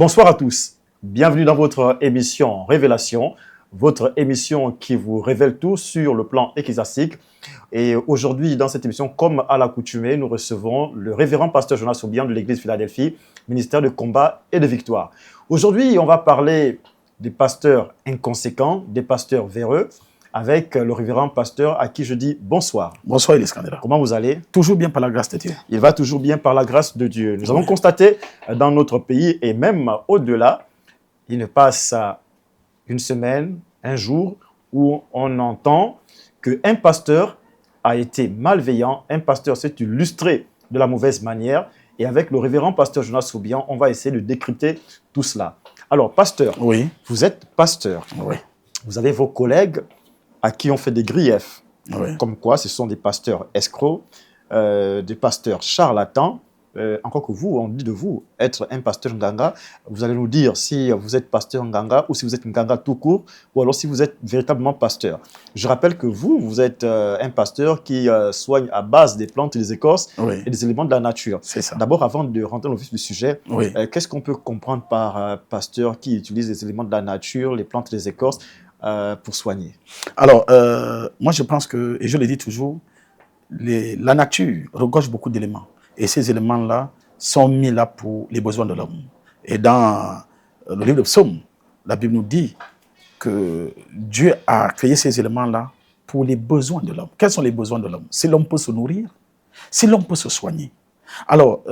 Bonsoir à tous. Bienvenue dans votre émission Révélation, votre émission qui vous révèle tout sur le plan ecclésiastique. Et aujourd'hui, dans cette émission, comme à l'accoutumée, nous recevons le révérend pasteur Jonas Soubian de l'église Philadelphie, ministère de combat et de victoire. Aujourd'hui, on va parler des pasteurs inconséquents, des pasteurs véreux, avec le révérend pasteur à qui je dis bonsoir. Bonsoir, Elis Kandela. Comment vous allez? Toujours bien par la grâce de Dieu. Il va toujours bien par la grâce de Dieu. Nous avons constaté dans notre pays et même au-delà, il ne passe une semaine, un jour, où on entend qu'un pasteur a été malveillant, un pasteur s'est illustré de la mauvaise manière. Et avec le révérend pasteur Jonas Soubian, on va essayer de décrypter tout cela. Alors, pasteur, Oui. vous êtes pasteur. Oui. Vous avez vos collègues à qui on fait des griefs. Oui. Comme quoi, ce sont des pasteurs escrocs, des pasteurs charlatans. Encore que vous, on dit de vous être un pasteur nganga. Vous allez nous dire si vous êtes pasteur nganga ou si vous êtes nganga tout court, ou alors si vous êtes véritablement pasteur. Je rappelle que vous êtes un pasteur qui soigne à base des plantes et des écorces et des éléments de la nature. C'est ça. D'abord, avant de rentrer dans le vif du sujet, Oui. qu'est-ce qu'on peut comprendre par pasteur qui utilise les éléments de la nature, les plantes et les écorces pour soigner? Alors, moi je pense que, et je le dis toujours, la nature regorge beaucoup d'éléments. Et ces éléments-là sont mis là pour les besoins de l'homme. Et dans le livre de Psaume, la Bible nous dit que Dieu a créé ces éléments-là pour les besoins de l'homme. Quels sont les besoins de l'homme? Si l'homme peut se nourrir, si l'homme peut se soigner. Alors,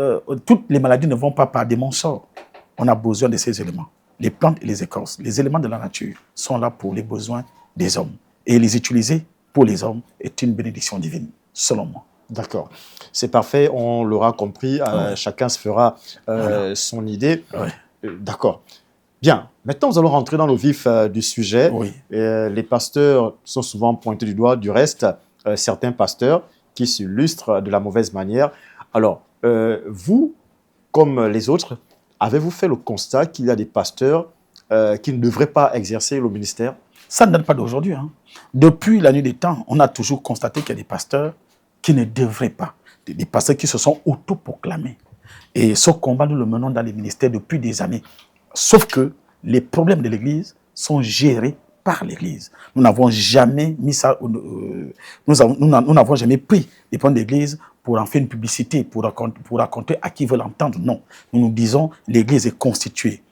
toutes les maladies ne vont pas par des sorts. On a besoin de ces éléments. Les plantes et les écorces, les éléments de la nature sont là pour les besoins des hommes. Et les utiliser pour les hommes est une bénédiction divine, selon moi. D'accord. C'est parfait, on l'aura compris. Chacun se fera son idée. D'accord. Bien. Maintenant, nous allons rentrer dans le vif du sujet. Oui. Les pasteurs sont souvent pointés du doigt. Du reste, certains pasteurs qui s'illustrent de la mauvaise manière. Alors, vous, comme les autres, avez-vous fait le constat qu'il y a des pasteurs qui ne devraient pas exercer le ministère? Ça ne date pas d'aujourd'hui. Depuis la nuit des temps, on a toujours constaté qu'il y a des pasteurs qui ne devraient pas. Des pasteurs qui se sont autoproclamés. Et ce combat, nous le menons dans les ministères depuis des années. Sauf que les problèmes de l'Église sont gérés par l'Église. Nous n'avons jamais mis ça, nous n'avons jamais pris les problèmes de l'Église pour en faire une publicité, pour raconter à qui veut l'entendre. Non. Nous nous disons, l'Église est constituée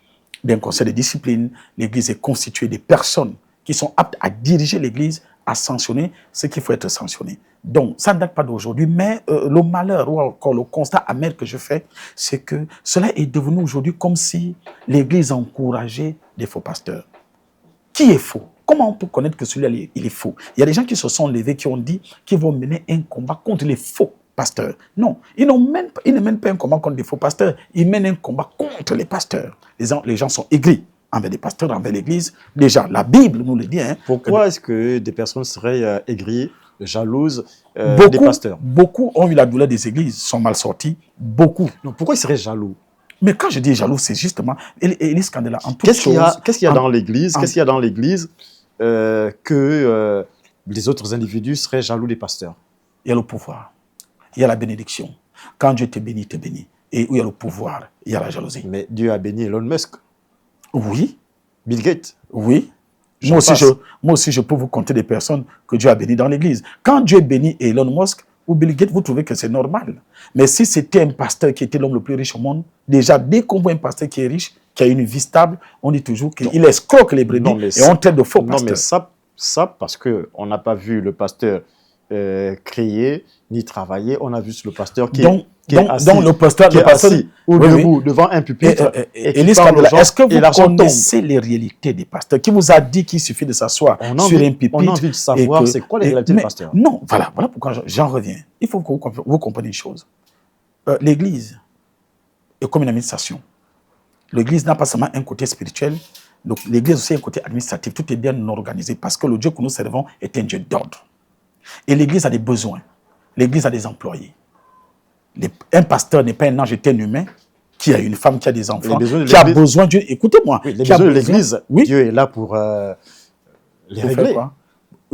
d'un conseil de discipline, l'Église est constituée des personnes qui sont aptes à diriger l'Église, à sanctionner ce qu'il faut être sanctionné. Donc, ça ne date pas d'aujourd'hui, mais le malheur ou encore le constat amer que je fais, c'est que cela est devenu aujourd'hui comme si l'Église encourageait des faux pasteurs. Qui est faux? Comment on peut connaître que celui-là, il est faux? Il y a des gens qui se sont levés, qui ont dit qu'ils vont mener un combat contre les faux pasteurs. Non, ils ne mènent pas un combat contre les faux pasteurs, ils mènent un combat contre les pasteurs. Les gens sont aigris envers les pasteurs, envers l'Église. Déjà, la Bible nous le dit. Pourquoi est-ce que des personnes seraient aigries, jalouses des pasteurs? Beaucoup ont eu la douleur des églises, sont mal sortis. Beaucoup. Non, pourquoi ils seraient jaloux? Mais quand je dis jaloux, c'est justement Elis Kandela. Qu'est-ce qu'il y a dans l'Église? Qu'est-ce qu'il y a dans l'Église que les autres individus seraient jaloux des pasteurs? Il y a le pouvoir. Il y a la bénédiction. Quand Dieu te bénit, Et où il y a le pouvoir, il y a la jalousie. Mais Dieu a béni Elon Musk. Oui. Bill Gates. Oui. Moi aussi, je peux vous compter des personnes que Dieu a bénies dans l'Église. Quand Dieu bénit Elon Musk ou Bill Gates, vous trouvez que c'est normal. Mais si c'était un pasteur qui était l'homme le plus riche au monde, déjà, dès qu'on voit un pasteur qui est riche, qui a une vie stable, on dit toujours qu'il escroque les brebis et on traite de faux pasteurs. Non, mais ça parce qu'on n'a pas vu le pasteur créer ni travailler, on a vu le pasteur qui est assis, ou debout devant un pupitre est-ce que vous connaissez les réalités des pasteurs? Qui vous a dit qu'il suffit de s'asseoir sur un pupitre? On a envie de savoir c'est quoi les réalités des pasteurs. Non, voilà pourquoi j'en reviens. Il faut que vous compreniez une chose. L'Église est comme une administration. L'Église n'a pas seulement un côté spirituel, donc l'Église aussi a un côté administratif. Tout est bien organisé parce que le Dieu que nous servons est un Dieu d'ordre. Et l'Église a des besoins. L'Église a des employés. Un pasteur n'est pas un ange, c'est un humain qui a une femme, qui a des enfants, qui a besoin de Dieu. Écoutez-moi. Les besoins de l'Église, Dieu est là pour les régler.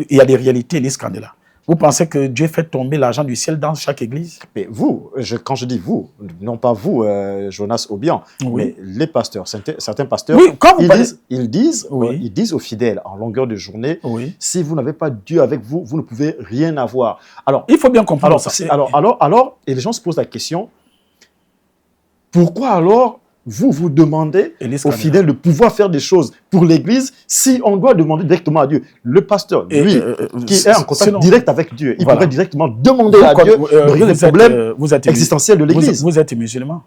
Il y a des réalités, Elis Kandela. Vous pensez que Dieu fait tomber l'argent du ciel dans chaque église? Mais vous, quand je dis vous, non pas vous, Jonas Obiang, Oui. mais les pasteurs, certains pasteurs, Oui, quand vous parlez... ils disent aux fidèles en longueur de journée, Oui. si vous n'avez pas Dieu avec vous, vous ne pouvez rien avoir. Alors, il faut bien comprendre ça. Alors, et les gens se posent la question, pourquoi alors vous demandez aux fidèles de pouvoir faire des choses pour l'Église si on doit demander directement à Dieu? Le pasteur, lui, qui est en contact direct avec Dieu, il pourrait directement demander à Dieu de régler les problèmes existentiels de l'Église. Vous êtes musulman?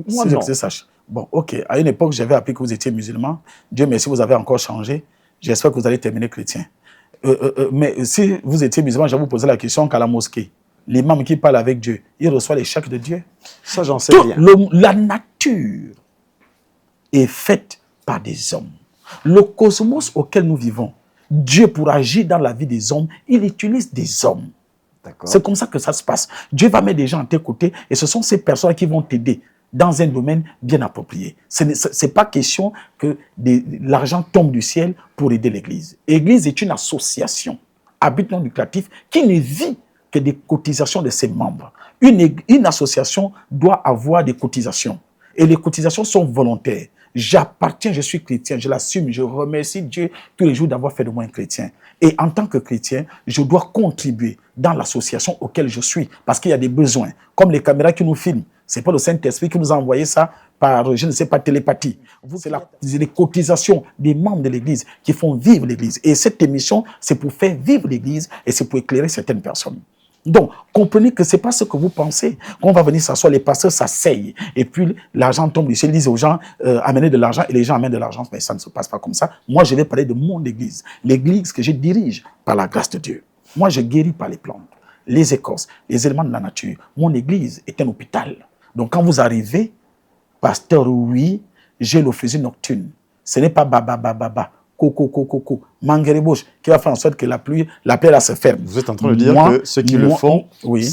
Moi, non. Que je sache. Bon, ok. À une époque, j'avais appris que vous étiez musulman. Dieu merci, vous avez encore changé. J'espère que vous allez terminer chrétien. Mais si vous étiez musulman, je vais vous poser la question qu'à la mosquée, l'imam qui parle avec Dieu, il reçoit les chèques de Dieu? Ça, j'en sais rien. La nature est faite par des hommes. Le cosmos auquel nous vivons, Dieu, pour agir dans la vie des hommes, il utilise des hommes. C'est comme ça que ça se passe. Dieu va mettre des gens à tes côtés et ce sont ces personnes qui vont t'aider dans un domaine bien approprié. Ce n'est pas question que l'argent tombe du ciel pour aider l'Église. L'Église est une association à but non lucratif qui ne vit que des cotisations de ses membres. Une association doit avoir des cotisations. Et les cotisations sont volontaires. J'appartiens, je suis chrétien, je l'assume, je remercie Dieu tous les jours d'avoir fait de moi un chrétien. Et en tant que chrétien, je dois contribuer dans l'association auquel je suis, parce qu'il y a des besoins. Comme les caméras qui nous filment, c'est pas le Saint-Esprit qui nous a envoyé ça par, je ne sais pas, télépathie. C'est les cotisations des membres de l'Église qui font vivre l'Église. Et cette émission, c'est pour faire vivre l'Église et c'est pour éclairer certaines personnes. Donc, comprenez que ce n'est pas ce que vous pensez. Quand on va venir s'asseoir, les pasteurs s'asseyent et puis l'argent tombe du ciel. Ils disent aux gens, amenez de l'argent et les gens amènent de l'argent. Mais ça ne se passe pas comme ça. Moi, je vais parler de mon église. L'église que je dirige par la grâce de Dieu. Moi, je guéris par les plantes, les écorces, les éléments de la nature. Mon église est un hôpital. Donc, quand vous arrivez, pasteur, oui, j'ai l'ophésie nocturne. Ce n'est pas baba. Coco, mangueribouche, qui va faire en sorte que la pluie là, se ferme. Vous êtes en train de dire que ceux qui le font, oui.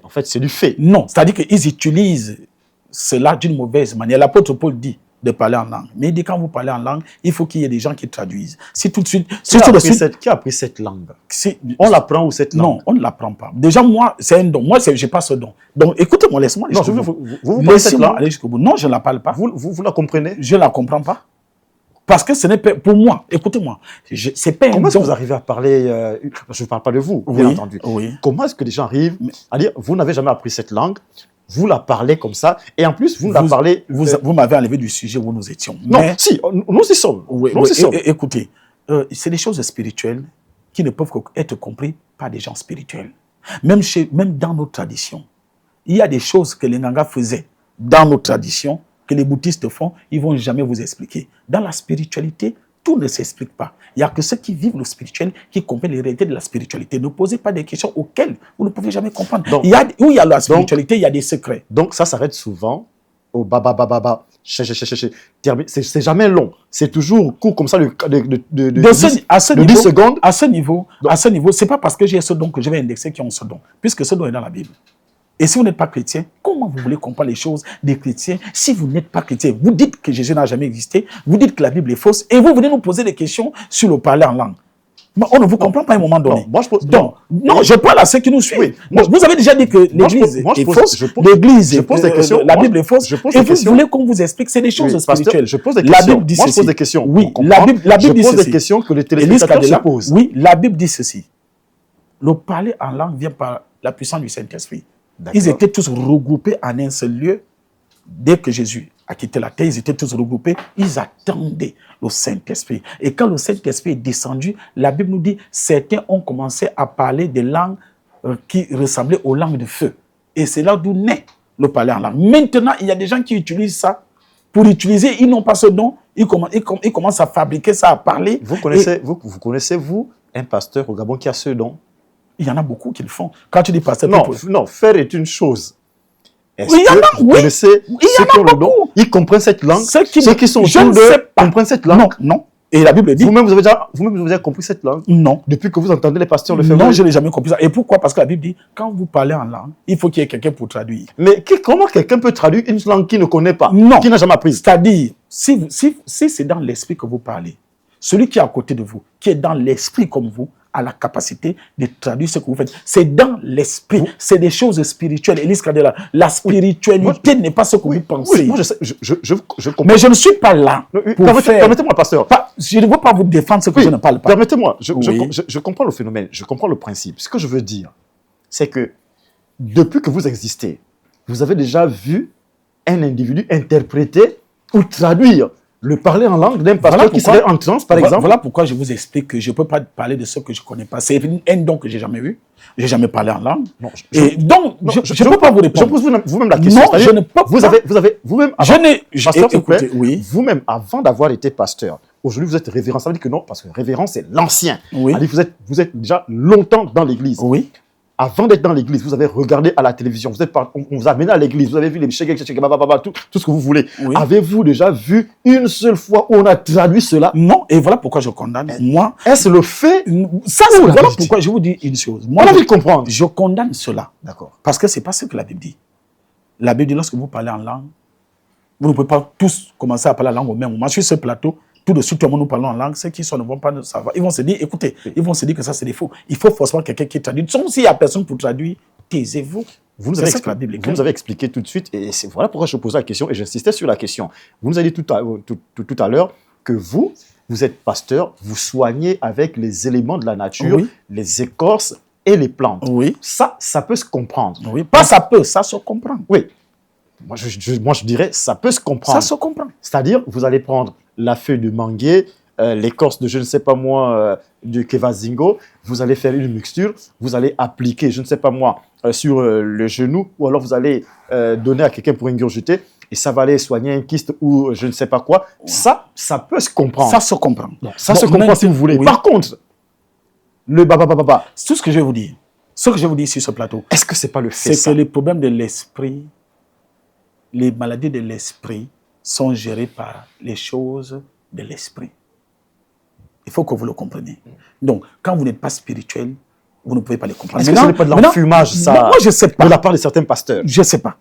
En fait, c'est du fait. Non, c'est-à-dire qu'ils utilisent cela d'une mauvaise manière. L'apôtre Paul dit de parler en langue. Mais il dit quand vous parlez en langue, il faut qu'il y ait des gens qui traduisent. Si tout de suite... Qui a appris cette langue? On l'apprend ou cette langue? Non, on ne l'apprend pas. Déjà, moi, c'est un don. Moi, je n'ai pas ce don. Donc, écoutez-moi, laissez-moi aller jusqu'au bout. Vous parlez cette langue? Aller jusqu'au bout. Non, je ne la parle pas. Vous la comprenez? Je ne la comprends pas. Parce que ce n'est pas, pour moi, écoutez-moi, c'est pas un don. Comment est-ce que vous arrivez à parler, je ne parle pas de vous, bien entendu. Oui. Comment est-ce que les gens arrivent à dire, vous n'avez jamais appris cette langue, vous la parlez comme ça, et en plus, vous la parlez... Vous m'avez enlevé du sujet où nous étions. Non, mais, si, nous y sommes. Oui, écoutez, c'est des choses spirituelles qui ne peuvent être comprises par des gens spirituels. Même dans nos traditions, il y a des choses que les Nanga faisaient dans nos traditions, que les bouddhistes font, ils ne vont jamais vous expliquer. Dans la spiritualité, tout ne s'explique pas. Il n'y a que ceux qui vivent le spirituel qui comprennent les réalités de la spiritualité. Ne posez pas des questions auxquelles vous ne pouvez jamais comprendre. Donc, où il y a la spiritualité, il y a des secrets. Donc ça s'arrête souvent au baba. C'est jamais long. C'est toujours court comme ça de 10 secondes. À ce niveau, ce n'est pas parce que j'ai ce don que je vais indexer qui ont ce don, puisque ce don est dans la Bible. Et si vous n'êtes pas chrétien, comment vous voulez comprendre les choses des chrétiens si vous n'êtes pas chrétien? Vous dites que Jésus n'a jamais existé, vous dites que la Bible est fausse, et vous venez nous poser des questions sur le parler en langue. Mais on ne vous comprend pas à un moment donné. Non, je parle à ceux qui nous suivent. Oui, vous avez déjà dit que l'Église est fausse, la Bible est fausse, et vous voulez qu'on vous explique, c'est des choses spirituelles. Je pose des questions. La Bible dit ceci. Moi, je pose des questions. Oui, la Bible dit ceci. Je pose des questions que les téléspectateurs se posent. Oui, la Bible dit ceci. Le parler en langue vient par la puissance du Saint-Esprit. Ils étaient tous regroupés en un seul lieu. Dès que Jésus a quitté la terre, ils étaient tous regroupés. Ils attendaient le Saint-Esprit. Et quand le Saint-Esprit est descendu, la Bible nous dit, certains ont commencé à parler des langues qui ressemblaient aux langues de feu. Et c'est là d'où naît le parler en langue. Maintenant, il y a des gens qui utilisent ça. Pour utiliser, ils n'ont pas ce don. Ils commencent à fabriquer ça, à parler. Vous connaissez, vous, un pasteur au Gabon qui a ce don? Il y en a beaucoup qui le font. Quand tu dis pasteur... Non, faire est une chose. Est-ce que vous connaissez ceux qui ont le don? Ils comprennent cette langue? Ceux qui sont autour d'eux comprennent cette langue? Non. Et la Bible dit... Vous-même, vous avez déjà compris cette langue? Non. Depuis que vous entendez les pasteurs le faire? Non, je n'ai jamais compris ça. Et pourquoi? Parce que la Bible dit, quand vous parlez en langue, il faut qu'il y ait quelqu'un pour traduire. Mais comment quelqu'un peut traduire une langue qu'il ne connaît pas? Non. Qui n'a jamais appris? C'est-à-dire, si c'est dans l'esprit que vous parlez, celui qui est à côté de vous, qui est dans l'esprit comme vous, a la capacité de traduire ce que vous faites. C'est dans l'esprit. C'est des choses spirituelles. Élise Kadela, la spiritualité n'est pas ce que vous pensez. Oui, moi, je comprends. Mais je ne suis pas là pour faire... Permettez-moi, pasteur. Je ne veux pas vous défendre ce que je ne parle pas. Permettez-moi, je comprends le phénomène, je comprends le principe. Ce que je veux dire, c'est que depuis que vous existez, vous avez déjà vu un individu interpréter ou traduire le parler en langue d'un pasteur qui serait en transe, par exemple. Voilà pourquoi je vous explique que je ne peux pas parler de ce que je ne connais pas. C'est un don que je n'ai jamais vu. Je n'ai jamais parlé en langue. Non, je ne peux pas vous répondre. Je pose vous-même la question. Non, je ne peux pas. Vous avez vous-même, pasteur, écoutez, oui. Vous-même, avant d'avoir été pasteur, aujourd'hui, vous êtes révérend. Ça veut dire que non, parce que révérend, c'est l'ancien. Oui. Vous êtes déjà longtemps dans l'église. Oui. Avant d'être dans l'église, vous avez regardé à la télévision, on vous a amené à l'église, vous avez vu les tout ce que vous voulez. Oui. Avez-vous déjà vu une seule fois où on a traduit cela? Non, et voilà pourquoi je condamne. Moi, est-ce le fait? Voilà pourquoi je vous dis une chose. Moi, on a envie de comprendre. Je condamne cela. D'accord. Parce que ce n'est pas ce que la Bible dit. La Bible dit, lorsque vous parlez en langue, vous ne pouvez pas tous commencer à parler la langue au même moment. Sur ce plateau, tout de suite, tout le monde nous parle en langue. Ceux qui ne vont pas savoir. Ils vont se dire, écoutez, ils vont se dire que ça, c'est des faux. Il faut forcément quelqu'un qui traduit. Sauf s'il n'y a personne pour traduire, taisez-vous. Vous nous avez expliqué tout de suite, et voilà pourquoi je posais la question, et j'insistais sur la question. Vous nous avez dit tout à l'heure que vous êtes pasteur, vous soignez avec les éléments de la nature, oui, les écorces et les plantes. Oui. Ça peut se comprendre. Oui, pas ça peut, ça se comprend. Oui. Moi, je dirais, ça peut se comprendre. Ça se comprend. C'est-à-dire, vous allez prendre la feuille de manguier, l'écorce de je ne sais pas moi, du kevazingo, vous allez faire une mixture, vous allez appliquer, je ne sais pas moi, sur le genou, ou alors vous allez donner à quelqu'un pour ingurgiter, et ça va aller soigner un kyste ou je ne sais pas quoi. Ouais. Ça peut se comprendre. Ça se comprend. Ça se comprend si vous voulez. Oui. Par contre, le baba. C'est tout ce que je vais vous dire. Ce que je vais vous dire sur ce plateau. Est-ce que c'est pas le fait c'est que les problèmes de l'esprit, les maladies de l'esprit sont gérées par les choses de l'esprit. Il faut que vous le compreniez. Donc, quand vous n'êtes pas spirituel, vous ne pouvez pas les comprendre. Est-ce que ce n'est pas de l'enfumage, ça, moi, je sais pas. De la part de certains pasteurs? Je ne sais pas.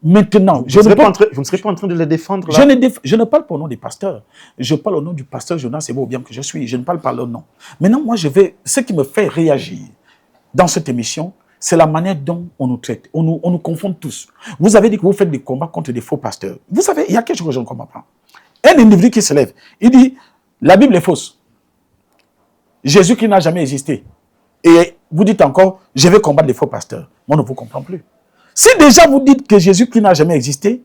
Maintenant, vous ne serez pas en train de les défendre là? Je ne parle pas au nom des pasteurs. Je parle au nom du pasteur Jonas, c'est beau bien que je suis. Je ne parle pas leur nom. Maintenant, moi, ce qui me fait réagir dans cette émission, c'est la manière dont on nous traite. On nous confond tous. Vous avez dit que vous faites des combats contre des faux pasteurs. Vous savez, il y a quelque chose que je ne comprends pas. Un individu qui se lève, il dit, la Bible est fausse. Jésus qui n'a jamais existé. Et vous dites encore, je vais combattre les faux pasteurs. Moi, je ne vous comprends plus. Si déjà vous dites que Jésus qui n'a jamais existé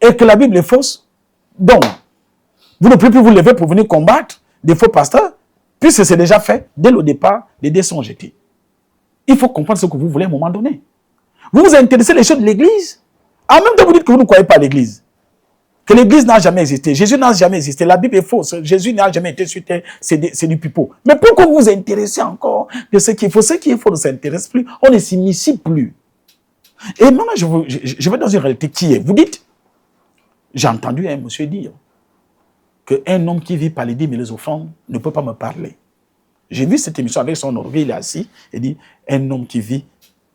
et que la Bible est fausse, donc, vous ne pouvez plus vous lever pour venir combattre des faux pasteurs, puisque c'est déjà fait, dès le départ, les dés sont jetés. Il faut comprendre ce que vous voulez à un moment donné. Vous vous intéressez les choses de l'Église. En même temps, vous dites que vous ne croyez pas à l'Église. Que l'Église n'a jamais existé. Jésus n'a jamais existé. La Bible est fausse. Jésus n'a jamais été sur terre. C'est du pipeau. Mais pourquoi vous vous intéressez encore de ce qui est faux? Ce qui est faux ne s'intéresse plus. On ne s'initie plus. Et maintenant, je vais dans une réalité qui est. Vous dites, j'ai entendu un monsieur dire qu'un homme qui vit par les dîmes et les offrandes ne peut pas me parler. J'ai vu cette émission avec son orgueil, il est assis et dit, un homme qui vit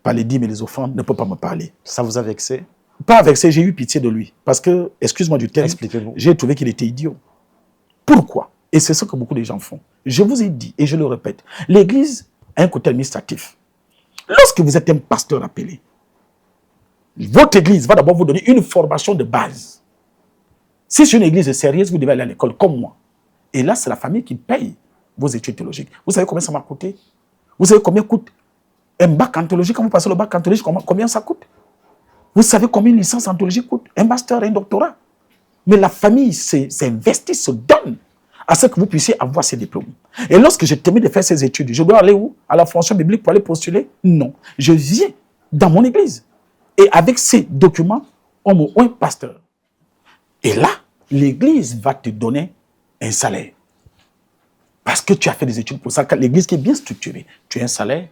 par les dîmes et les offrandes ne peut pas me parler. Ça vous a vexé? Pas vexé, j'ai eu pitié de lui. Parce que, excuse-moi du terme, j'ai trouvé qu'il était idiot. Pourquoi? Et c'est ce que beaucoup de gens font. Je vous ai dit, et je le répète, l'Église a un côté administratif. Lorsque vous êtes un pasteur appelé, votre Église va d'abord vous donner une formation de base. Si c'est une Église sérieuse, vous devez aller à l'école comme moi. Et là, c'est la famille qui paye vos études théologiques. Vous savez combien ça m'a coûté? Vous savez combien coûte un bac en théologie? Quand vous passez le bac en théologie, combien ça coûte? Vous savez combien une licence en théologie coûte? Un master, un doctorat. Mais la famille s'investit, se donne à ce que vous puissiez avoir ces diplômes. Et lorsque j'ai terminé de faire ces études, je dois aller où? À la fonction biblique pour aller postuler? Non. Je viens dans mon église. Et avec ces documents, on me un pasteur. Et là, l'église va te donner un salaire. Parce que tu as fait des études pour ça. L'église qui est bien structurée, tu as un salaire.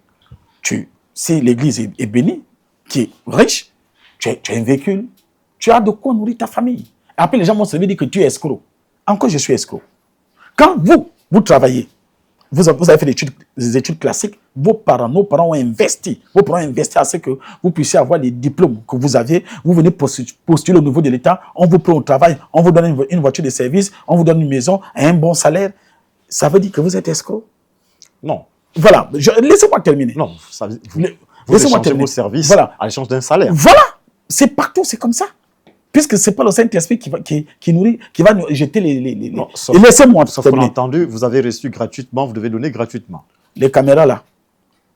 Si l'église est bénie, qui est riche, tu as un véhicule, tu as de quoi nourrir ta famille. Après, les gens vont se dire que tu es escroc. Encore, je suis escroc. Quand vous travaillez, vous avez fait des études classiques, nos parents ont investi. Vos parents ont investi à ce que vous puissiez avoir les diplômes que vous aviez. Vous venez postuler au niveau de l'État, on vous prend au travail, on vous donne une voiture de service, on vous donne une maison, un bon salaire. Ça veut dire que vous êtes escroc? Non. Voilà, laissez-moi terminer. Non, vous Laissez-moi échangez terminer. vos services Voilà. à l'échange d'un salaire. Voilà, c'est partout, c'est comme ça. Puisque c'est pas le Saint-Esprit qui nourrit, qui va nous jeter les... Non, Et laissez-moi sauf qu'on a terminer. entendu, vous avez reçu gratuitement, vous devez donner gratuitement. Les caméras là,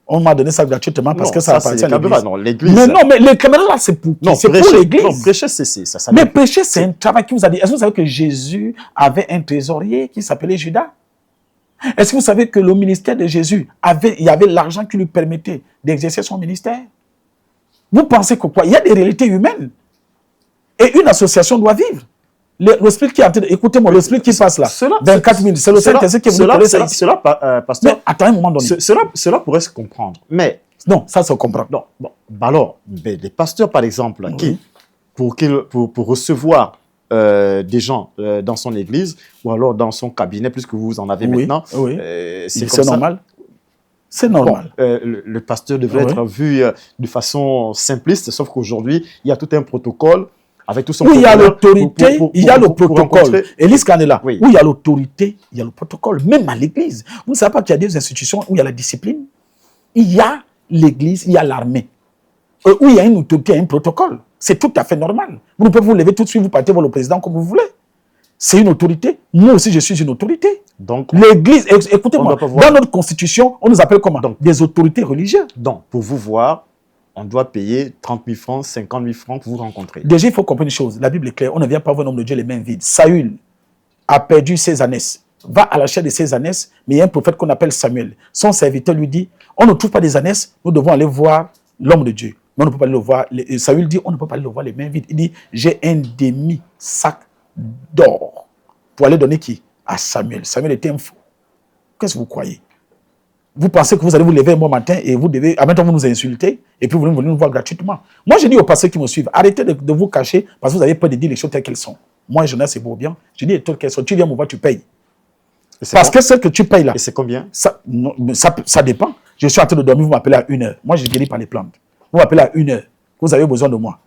on m'a donné ça gratuitement parce Non, que ça appartient c'est à les caméras, l'église. non, l'église. Non, mais les caméras là, c'est pour qui? Non, C'est pour prêcher, l'église. non, prêcher, ça Mais dépend. prêcher, c'est un travail qui vous a dit. Est-ce que vous savez que Jésus avait un trésorier qui s'appelait Judas? Est-ce que vous savez que le ministère de Jésus il y avait l'argent qui lui permettait d'exercer son ministère? Vous pensez que quoi? Il y a des réalités humaines. Et une association doit vivre. Le spirit qui est en train de... Écoutez-moi, le spirit qui passe là, 24 minutes, c'est le Saint-Esprit qui vous coller ça. Cela, pasteur, Mais attends un moment donné. cela pourrait se comprendre. Mais, Non, ça se comprend. non, bon, bah alors, les pasteurs, par exemple, Oui. pour recevoir des gens dans son église ou alors dans son cabinet, puisque vous en avez Oui, maintenant, oui. c'est comme C'est ça. normal. C'est Bon, normal. le pasteur devrait Oui. être vu de façon simpliste, sauf qu'aujourd'hui, il y a tout un protocole avec tout son Où il y a protocole l'autorité, il y a le pour protocole. rencontrer- Élise Canela, Oui. où il y a l'autorité, il y a le protocole. Même à l'église. Vous ne savez pas qu'il y a des institutions où il y a la discipline? Il y a l'église, il y a l'armée. Où il y a une autorité, il y a un protocole. C'est tout à fait normal. Vous ne pouvez vous lever tout de suite, vous partez voir le président comme vous voulez. C'est une autorité. Moi aussi, je suis une autorité. Donc, L'église, On écoutez-moi, doit pas voir. dans notre constitution, on nous appelle comment? Donc. Des autorités religieuses. pour vous voir, on doit payer 30 000 francs, 50 000 francs pour vous rencontrer. Déjà, il faut comprendre une chose. La Bible est claire. On ne vient pas voir un homme de Dieu les mains vides. Saül a perdu ses ânesse. Va à la chair de ses ânesse, mais il y a un prophète qu'on appelle Samuel. Son serviteur lui dit, on ne trouve pas des ânesses, nous devons aller voir l'homme de Dieu. Mais on ne peut pas aller le voir. Saül dit, on ne peut pas aller le voir les mains vides. Il dit, j'ai un demi-sac d'or. Pour aller donner qui? À Samuel. Samuel était un fou. Qu'est-ce que vous croyez? Vous pensez que vous allez vous lever un bon matin et vous devez, en même temps, vous nous insulter et puis vous venez nous voir gratuitement. Moi, je dis aux pasteurs qui me suivent, arrêtez de vous cacher parce que vous avez peur de dire les choses telles qu'elles sont. Moi, Jonas, c'est beau bien. Je dis les choses telles qu'elles sont. Tu viens me voir, tu payes. Et c'est Parce com- que ce que tu payes là, Et c'est combien? ça, non, mais ça dépend. Je suis en train de dormir, vous m'appelez à 1h. Moi, je guéris par les plantes. Vous m'appelez à 1h. Vous avez besoin de moi.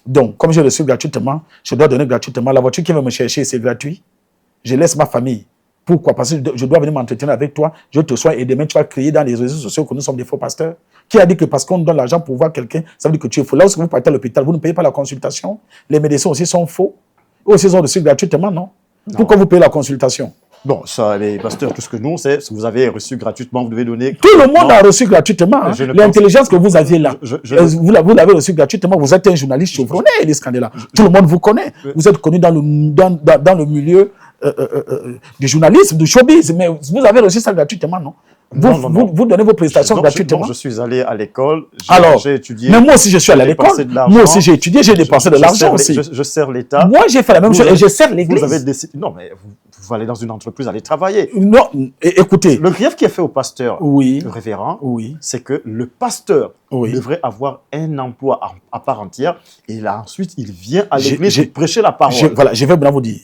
Donc, comme je le suis gratuitement, je dois donner gratuitement. La voiture qui va me chercher, c'est gratuit. Je laisse ma famille. Pourquoi? Parce que je dois venir m'entretenir avec toi, je te soigne et demain tu vas crier dans les réseaux sociaux que nous sommes des faux pasteurs. Qui a dit que parce qu'on donne l'argent pour voir quelqu'un, ça veut dire que tu es faux? Là où vous partez à l'hôpital, vous ne payez pas la consultation. Les médecins aussi sont faux. Eux aussi sont reçus gratuitement, non? Pourquoi vous payez la consultation? Bon, ça, les pasteurs, tout ce que nous, c'est ce que vous avez reçu gratuitement, vous devez donner. Tout le monde a reçu gratuitement. Hein. Je ne L'intelligence que vous aviez là, Je- vous l'avez reçu gratuitement. Vous êtes un journaliste chevronné, Élise Canela. Tout le monde vous connaît. Vous êtes connu dans le milieu du journalisme, du showbiz, mais vous avez reçu ça gratuitement, non? Non. Vous donnez vos prestations gratuitement. Je suis allé à l'école, Alors, j'ai étudié. mais moi aussi je suis allé à j'ai l'école. dépensé de l'argent. Moi aussi j'ai étudié, j'ai dépensé de l'argent aussi. Je sers l'État. Moi j'ai fait la même Vous chose et avez- je sers Vous l'église. avez décidé. Non, mais vous allez dans une entreprise, allez travailler. Non, écoutez. Le grief qui est fait au pasteur, Oui, le révérend, oui, c'est que le pasteur oui. devrait avoir un emploi à part entière et là ensuite il vient à J'ai- l'église j'ai- pour prêcher la parole. Voilà, je vais maintenant vous dire.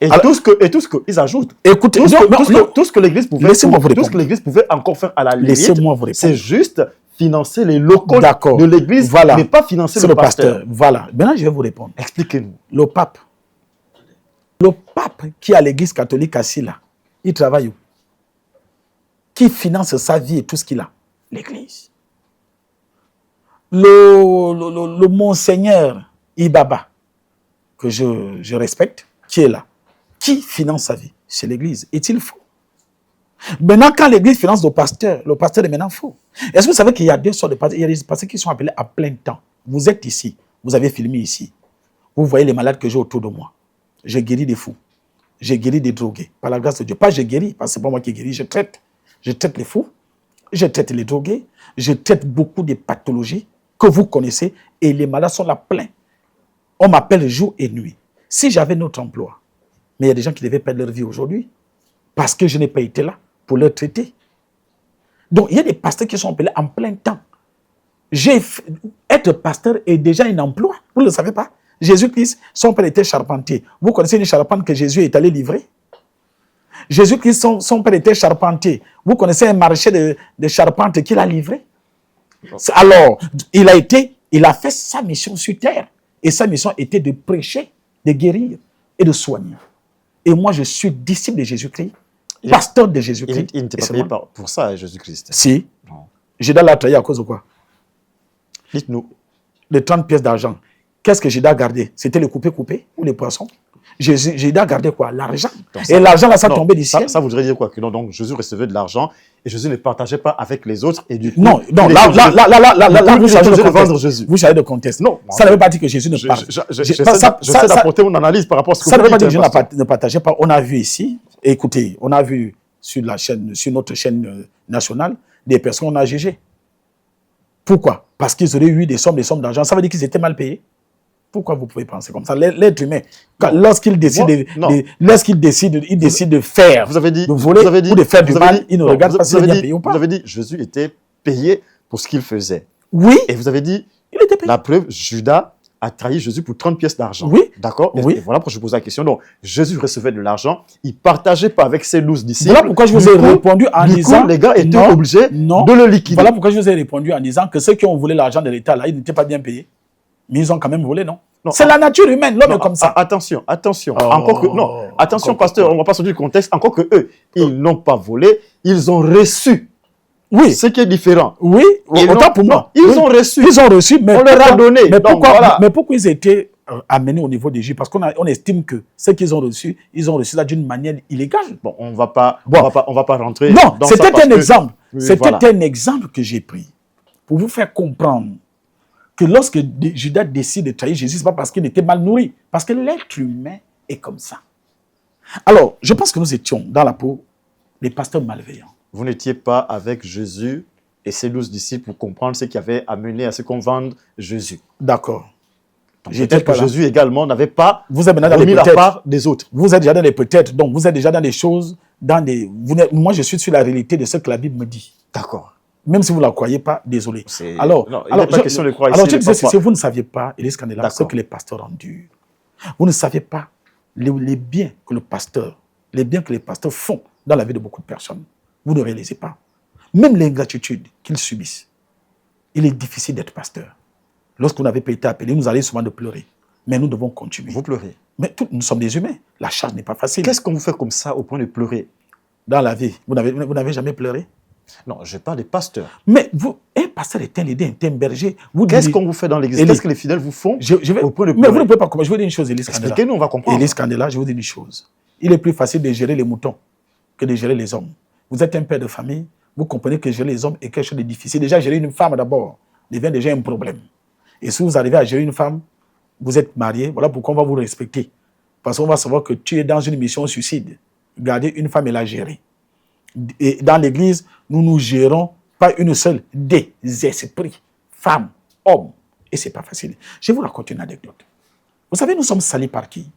Et Alors- tout ce qu'ils ajoutent, Écoutez, tout ce non, que- non, tout ce non. que- tout ce que l'église pouvait, Laissez-moi vous tout ce répondre. que l'église pouvait encore faire à la limite, Laissez-moi vous répondre. c'est juste financer les locaux D'accord. de l'église, Voilà. mais pas financer C'est le pasteur. Voilà. Maintenant, je vais vous répondre. Expliquez-nous. Le pape qui est à l'église catholique assis là, il travaille où? Qui finance sa vie et tout ce qu'il a? L'église. Le monseigneur Ibaba, que je respecte, qui est là, qui finance sa vie? C'est l'église. Est-il faux? Maintenant, quand l'église finance le pasteur est maintenant faux. Est-ce que vous savez qu'il y a deux sortes de pasteurs? Il y a des pasteurs qui sont appelés à plein temps. Vous êtes ici, vous avez filmé ici. Vous voyez les malades que j'ai autour de moi. J'ai guéri des fous. J'ai guéri des drogués. Par la grâce de Dieu. Pas j'ai guéri, parce que c'est pas moi qui guéris. Je traite. Je traite les fous. Je traite les drogués. Je traite beaucoup de pathologies que vous connaissez. Et les malades sont là pleins. On m'appelle jour et nuit. Si j'avais notre emploi, mais il y a des gens qui devaient perdre leur vie aujourd'hui parce que je n'ai pas été là pour leur traiter. Donc, il y a des pasteurs qui sont appelés en plein temps. Être pasteur est déjà un emploi. Vous ne le savez pas? Jésus-Christ, son père était charpentier. Vous connaissez une charpente que Jésus est allé livrer? Jésus-Christ, son père était charpentier. Vous connaissez un marché de charpente qu'il a livré? Alors, il a fait sa mission sur terre. Et sa mission était de prêcher, de guérir et de soigner. Et moi, je suis disciple de Jésus-Christ. pasteur de Jésus-Christ. Il n'était pas payé pour ça, Jésus-Christ. Si. Non. Judas l'a trahi à cause de quoi? Dites-nous. Les 30 pièces d'argent. Qu'est-ce que Judas a gardé? C'était le coupé ou les poissons? Judas a gardé quoi? L'argent. Et l'argent, là, ça tombait du ciel. Ça voudrait dire quoi? Que non, donc Jésus recevait de l'argent et Jésus ne partageait pas avec les autres. Et du coup, non, là, vous changez de contexte. Vous changez de contexte. Non. Ça ne veut pas dire que Jésus ne partageait pas. J'essaie d'apporter mon analyse par rapport à ce que ça vous dites. Ça ne veut pas dire que Jésus ne partageait pas. On a vu ici, écoutez, on a vu sur notre chaîne nationale, des personnes qu'on a jugées. Pourquoi? Parce qu'ils auraient eu des sommes d'argent. Ça veut dire qu'ils étaient mal payés. Pourquoi vous pouvez penser comme ça? L'être humain, lorsqu'il décide, de faire, de voler ou de faire du mal, il ne regarde pas s'il est bien payé ou pas. Vous avez dit Jésus était payé pour ce qu'il faisait. Oui. Et vous avez dit, il était payé. La preuve, Judas a trahi Jésus pour 30 pièces d'argent. Oui. D'accord? Oui. Et voilà pourquoi je pose la question. Donc, Jésus recevait de l'argent, il ne partageait pas avec ses 12 disciples. Voilà pourquoi je vous ai répondu en disant... les gars étaient obligés de le liquider. Voilà pourquoi je vous ai répondu en disant que ceux qui ont volé l'argent de l'État, là, ils n'étaient pas bien payés. Mais ils ont quand même volé, non? C'est la nature humaine, l'homme est comme ça. Attention. Attention, pasteur, on ne va pas sortir du contexte. Encore que eux, ils n'ont pas volé, ils ont reçu. Oui. Ce qui est différent. Oui, autant pour moi. Ils ont reçu. Ils ont reçu, mais on leur a donné. Mais pourquoi ils étaient amenés au niveau des juges? Parce qu'on estime que ce qu'ils ont reçu ça d'une manière illégale. Bon, on va pas rentrer. Non, dans c'était ça un exemple. C'était un exemple que j'ai pris pour vous faire comprendre que lorsque Judas décide de trahir Jésus, ce n'est pas parce qu'il était mal nourri, parce que l'être humain est comme ça. Alors, je pense que nous étions dans la peau des pasteurs malveillants. Vous n'étiez pas avec Jésus et ses 12 disciples pour comprendre ce qui avait amené à ce qu'on vende Jésus. D'accord. Peut-être que Jésus également n'avait pas remis la part des autres. Vous êtes déjà dans les peut-être, donc vous êtes déjà dans des choses, moi je suis sur la réalité de ce que la Bible me dit. D'accord. Même si vous ne la croyez pas, désolé. Alors, il n'est pas question de croire ici. Alors, je disais, si vous ne saviez pas, Élise Kandela, ce que les pasteurs endurent, vous ne saviez pas les biens que les pasteurs font dans la vie de beaucoup de personnes. Vous ne réalisez pas. Même l'ingratitude qu'ils subissent. Il est difficile d'être pasteur. Lorsque vous n'avez pas été appelé, nous allons souvent de pleurer. Mais nous devons continuer. Vous pleurez. Mais nous sommes des humains. La charge n'est pas facile. Qu'est-ce qu'on vous fait comme ça au point de pleurer? Dans la vie, vous n'avez jamais pleuré? Non, je parle des pasteurs. Mais un pasteur est un leader, un berger. Qu'est-ce qu'on vous fait dans l'église? Qu'est-ce que les fidèles vous font au point de pleurer? Mais vous ne pouvez pas comprendre. Je vous dis une chose, Élise Kandela. Expliquez-nous, on va comprendre. Élise Kandela, je vous dis une chose. Il est plus facile de gérer les moutons que de gérer les hommes. Vous êtes un père de famille, vous comprenez que gérer les hommes est quelque chose de difficile. Déjà, gérer une femme d'abord devient déjà un problème. Et si vous arrivez à gérer une femme, vous êtes marié, voilà pourquoi on va vous respecter. Parce qu'on va savoir que tu es dans une mission suicide. Garder une femme et la gérer. Et dans l'église, nous gérons pas une seule, des esprits, femmes, hommes. Et ce n'est pas facile. Je vous raconte une anecdote. Vous savez, nous sommes salis par qui?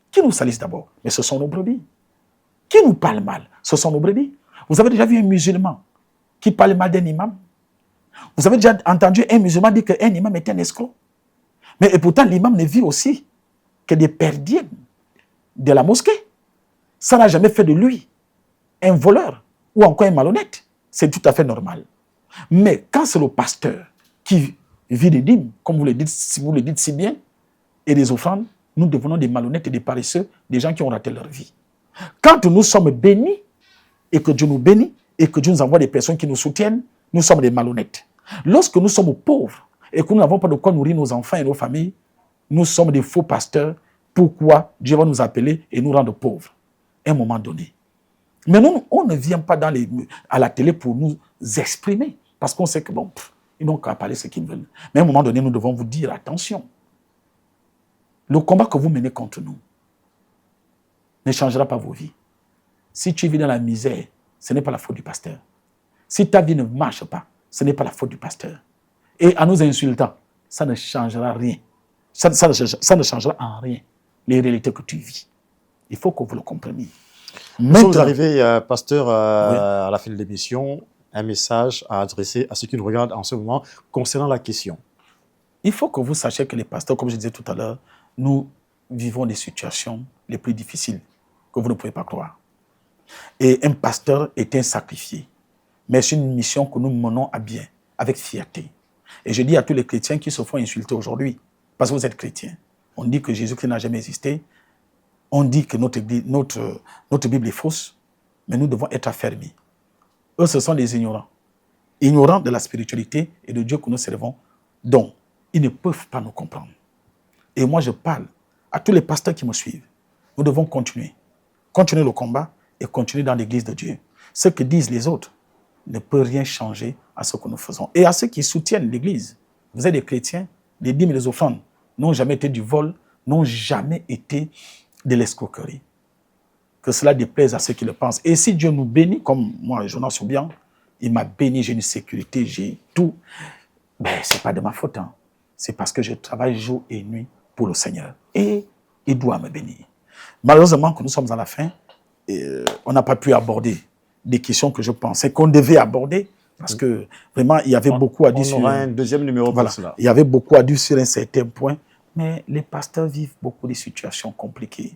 Qui nous salissent d'abord? Mais ce sont nos brebis. Qui nous parle mal? Ce sont nos brebis. Vous avez déjà vu un musulman qui parle mal d'un imam? Vous avez déjà entendu un musulman dire qu'un imam est un escroc? Mais et pourtant, l'imam ne vit aussi que des perdiennes de la mosquée. Ça n'a jamais fait de lui un voleur ou encore un malhonnête. C'est tout à fait normal. Mais quand c'est le pasteur qui vit des dîmes, comme vous le dites si bien, et des offrandes, nous devenons des malhonnêtes et des paresseux, des gens qui ont raté leur vie. Quand nous sommes bénis, et que Dieu nous bénit, et que Dieu nous envoie des personnes qui nous soutiennent, nous sommes des malhonnêtes. Lorsque nous sommes pauvres, et que nous n'avons pas de quoi nourrir nos enfants et nos familles, nous sommes des faux pasteurs. Pourquoi Dieu va nous appeler et nous rendre pauvres à un moment donné? Mais nous, on ne vient pas à la télé pour nous exprimer, parce qu'on sait que bon, ils n'ont qu'à parler ce qu'ils veulent. Mais à un moment donné, nous devons vous dire, attention, le combat que vous menez contre nous ne changera pas vos vies. Si tu vis dans la misère, ce n'est pas la faute du pasteur. Si ta vie ne marche pas, ce n'est pas la faute du pasteur. Et en nous insultant, ça ne changera rien. Ça ne changera en rien les réalités que tu vis. Il faut que vous le compreniez. Nous sommes arrivés, pasteur, à la fin de l'émission. Un message à adresser à ceux qui nous regardent en ce moment concernant la question. Il faut que vous sachiez que les pasteurs, comme je disais tout à l'heure, nous vivons des situations les plus difficiles que vous ne pouvez pas croire. Et un pasteur est un sacrifié. Mais c'est une mission que nous menons à bien, avec fierté. Et je dis à tous les chrétiens qui se font insulter aujourd'hui, parce que vous êtes chrétiens, on dit que Jésus-Christ n'a jamais existé, on dit que notre Bible est fausse, mais nous devons être affermis. Eux, ce sont des ignorants. Ignorants de la spiritualité et de Dieu que nous servons. Donc, ils ne peuvent pas nous comprendre. Et moi, je parle à tous les pasteurs qui me suivent. Nous devons continuer. Continuer le combat et continuer dans l'église de Dieu. Ce que disent les autres ne peut rien changer à ce que nous faisons. Et à ceux qui soutiennent l'église, vous êtes des chrétiens, les dîmes et les offrandes n'ont jamais été du vol, n'ont jamais été de l'escroquerie. Que cela déplaise à ceux qui le pensent. Et si Dieu nous bénit, comme moi, Jonas Soubian, il m'a béni, j'ai une sécurité, j'ai tout, ben, ce n'est pas de ma faute. Hein. C'est parce que je travaille jour et nuit pour le Seigneur. Et il doit me bénir. Malheureusement, que nous sommes à la fin, on n'a pas pu aborder des questions que je pensais qu'on devait aborder, parce que vraiment, il y avait beaucoup à dire sur... On aura un deuxième numéro voilà, pour cela. Il y avait beaucoup à dire sur un certain point, mais les pasteurs vivent beaucoup de situations compliquées.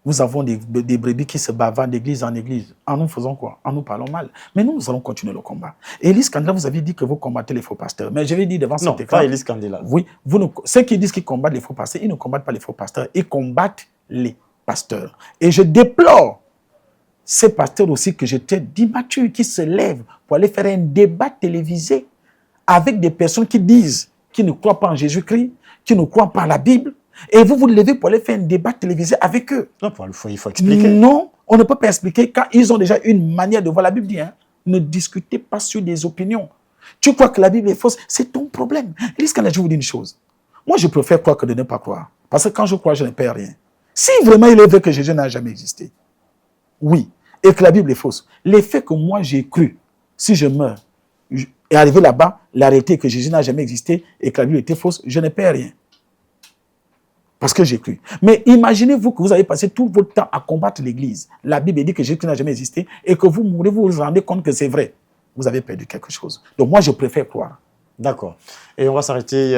Nous avons des brebis qui se bavardent d'église en église. En nous faisons quoi? En nous parlons mal. Mais nous allons continuer le combat. Et Élise Kandela, vous avez dit que vous combattez les faux pasteurs. Mais je vais dire devant cet écran... Non, pas Élise Kandela. Oui, ceux qui disent qu'ils combattent les faux pasteurs, ils ne combattent pas les faux pasteurs, ils combattent les pasteurs. Et je déplore ces pasteurs aussi que j'étais d'immatures, qui se lèvent pour aller faire un débat télévisé avec des personnes qui disent qu'ils ne croient pas en Jésus-Christ, qui ne croient pas à la Bible, et vous vous levez pour aller faire un débat télévisé avec eux. Non, il faut expliquer. Non, on ne peut pas expliquer car ils ont déjà une manière de voir la Bible. Dit, hein, ne discutez pas sur des opinions. Tu crois que la Bible est fausse, c'est ton problème. Élise Kandela, je vous dis une chose. Moi, je préfère croire que de ne pas croire. Parce que quand je crois, je ne perds rien. Si vraiment il est vrai que Jésus n'a jamais existé, oui, et que la Bible est fausse, les faits que moi j'ai cru, si je meurs, et arrivé là-bas, l'arrêter que Jésus n'a jamais existé et que la Bible était fausse, je ne perds rien. Parce que j'ai cru. Mais imaginez-vous que vous avez passé tout votre temps à combattre l'Église. La Bible dit que Jésus n'a jamais existé et que vous mourrez, vous vous rendez compte que c'est vrai. Vous avez perdu quelque chose. Donc moi, je préfère croire. D'accord. Et on va s'arrêter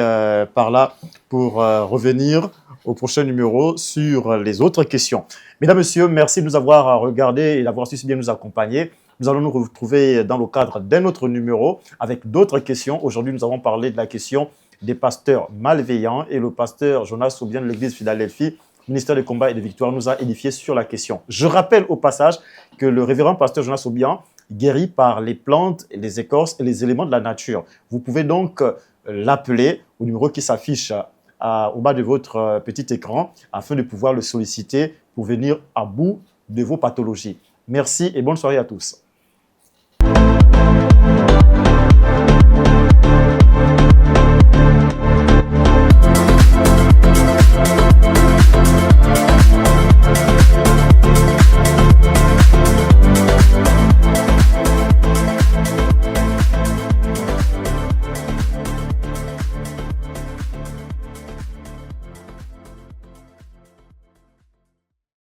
par là pour revenir au prochain numéro sur les autres questions. Mesdames, Messieurs, merci de nous avoir regardés et d'avoir su si bien nous accompagner. Nous allons nous retrouver dans le cadre d'un autre numéro avec d'autres questions. Aujourd'hui, nous avons parlé de la question des pasteurs malveillants et le pasteur Jonas Soubian de l'église Philadelphie, ministère des combats et des victoires, nous a édifié sur la question. Je rappelle au passage que le révérend pasteur Jonas Soubian guérit par les plantes, les écorces et les éléments de la nature. Vous pouvez donc l'appeler au numéro qui s'affiche au bas de votre petit écran afin de pouvoir le solliciter pour venir à bout de vos pathologies. Merci et bonne soirée à tous.